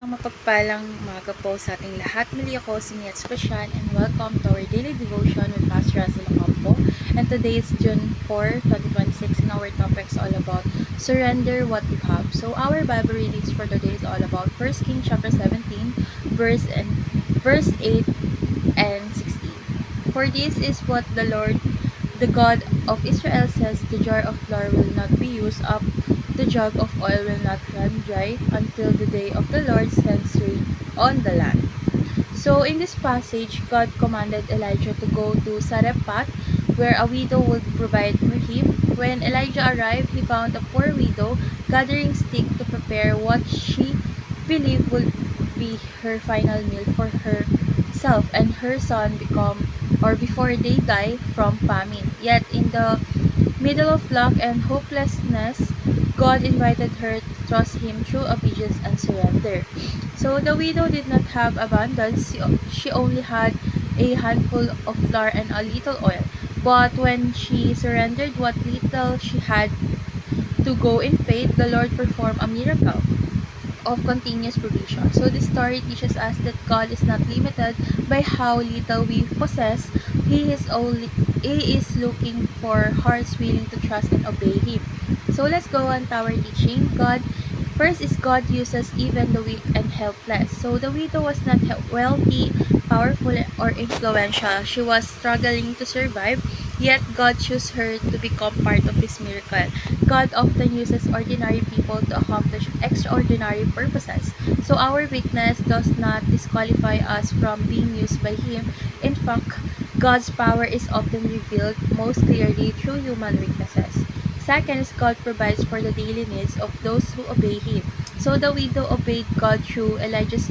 Mapagpalang umaga po sa ating lahat. Muli ako si Miat Specian and welcome to our daily devotion with Pastor Russell Ocampo. And today is June 4, 2026 and our topic is all about surrender what you have. So our Bible readings for today is all about 1 Kings chapter 17 verse 8 and 16. For this is what the Lord, the God of Israel says, the jar of flour will not be used up, the jug of oil will not run dry until the day of the Lord sends rain on the land. So in this passage, God commanded Elijah to go to Sarephat, where a widow would provide for him. When Elijah arrived, he found a poor widow gathering sticks to prepare what she believed would be her final meal for herself and her son before they die from famine. Yet in the middle of lack and hopelessness, God invited her to trust Him through obedience and surrender. So the widow did not have abundance, she only had a handful of flour and a little oil. But when she surrendered what little she had to go in faith, the Lord performed a miracle of continuous provision. So this story teaches us that God is not limited by how little we possess. He is looking for hearts willing to trust and obey Him. So let's go on to our teaching. First is God uses even the weak and helpless. So the widow was not wealthy, powerful, or influential. She was struggling to survive, yet God chose her to become part of His miracle. God often uses ordinary people to accomplish extraordinary purposes. So our weakness does not disqualify us from being used by Him. In fact, God's power is often revealed most clearly through human weaknesses. Second is God provides for the daily needs of those who obey Him. So the widow obeyed God through Elijah's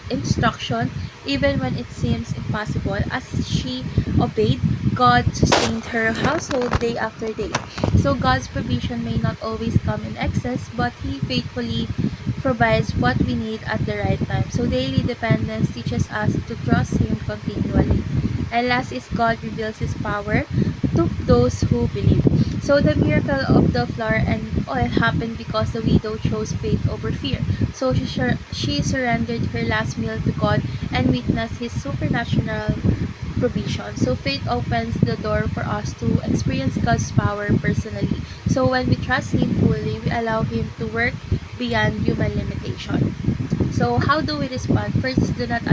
instruction, even when it seems impossible. As she obeyed, God sustained her household day after day. So God's provision may not always come in excess, but He faithfully provides what we need at the right time. So daily dependence teaches us to trust Him continually. And last is God reveals His power to those who believe. So the miracle of the flour and oil happened because the widow chose faith over fear. So she surrendered her last meal to God and witnessed His supernatural provision. So faith opens the door for us to experience God's power personally. So when we trust Him fully, we allow Him to work beyond human limitation. So how do we respond? First, do not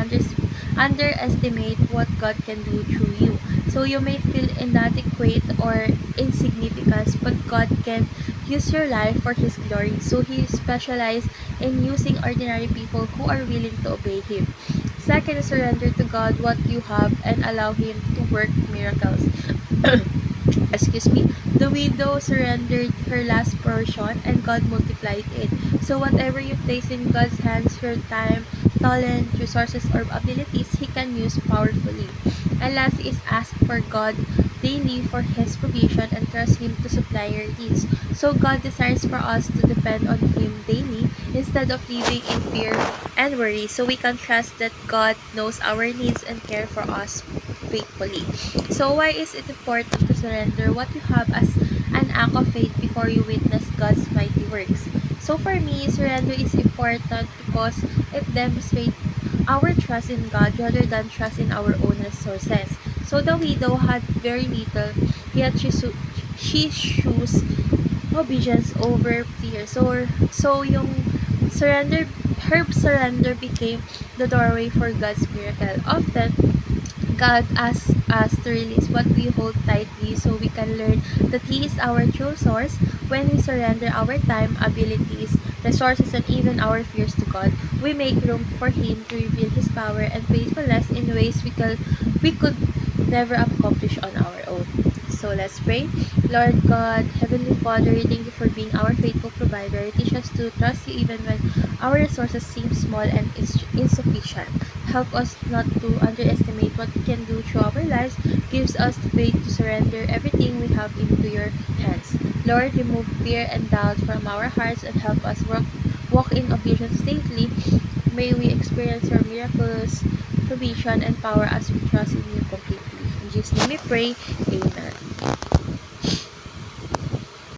underestimate what God can do through you. So you may feel inadequate or insignificant, but God can use your life for His glory. So He specializes in using ordinary people who are willing to obey Him. Second, surrender to God what you have and allow Him to work miracles. Excuse me. The widow surrendered her last portion and God multiplied it. So whatever you place in God's hands, your time, talent, resources, or abilities, He can use powerfully. And last is ask for God daily for His provision and trust Him to supply your needs. So God desires for us to depend on Him daily instead of living in fear and worry. So we can trust that God knows our needs and care for us faithfully. So why is it important to surrender what you have as an act of faith before you witness God's mighty works? So for me, surrender is important because it demonstrates our trust in God rather than trust in our own resources. So the widow had very little, yet she chose obedience over fear. So yung her surrender became the doorway for God's miracle. Often, God asks us to release what we hold tightly so we can learn that He is our true source. When we surrender our time, abilities, resources, and even our fears to God, we make room for Him to reveal His power and faithfulness in ways we could never accomplish on our own. So let's pray. Lord God, Heavenly Father, we thank You for being our faithful provider. Teach us to trust You even when our resources seem small and insufficient. Help us not to underestimate what You can do through our lives. Gives us the faith to surrender everything we have into Your hands. Lord, remove fear and doubt from our hearts and help us walk in obedience daily. May we experience Your miraculous provision and power as we trust in You completely. In Jesus' name we pray. Amen.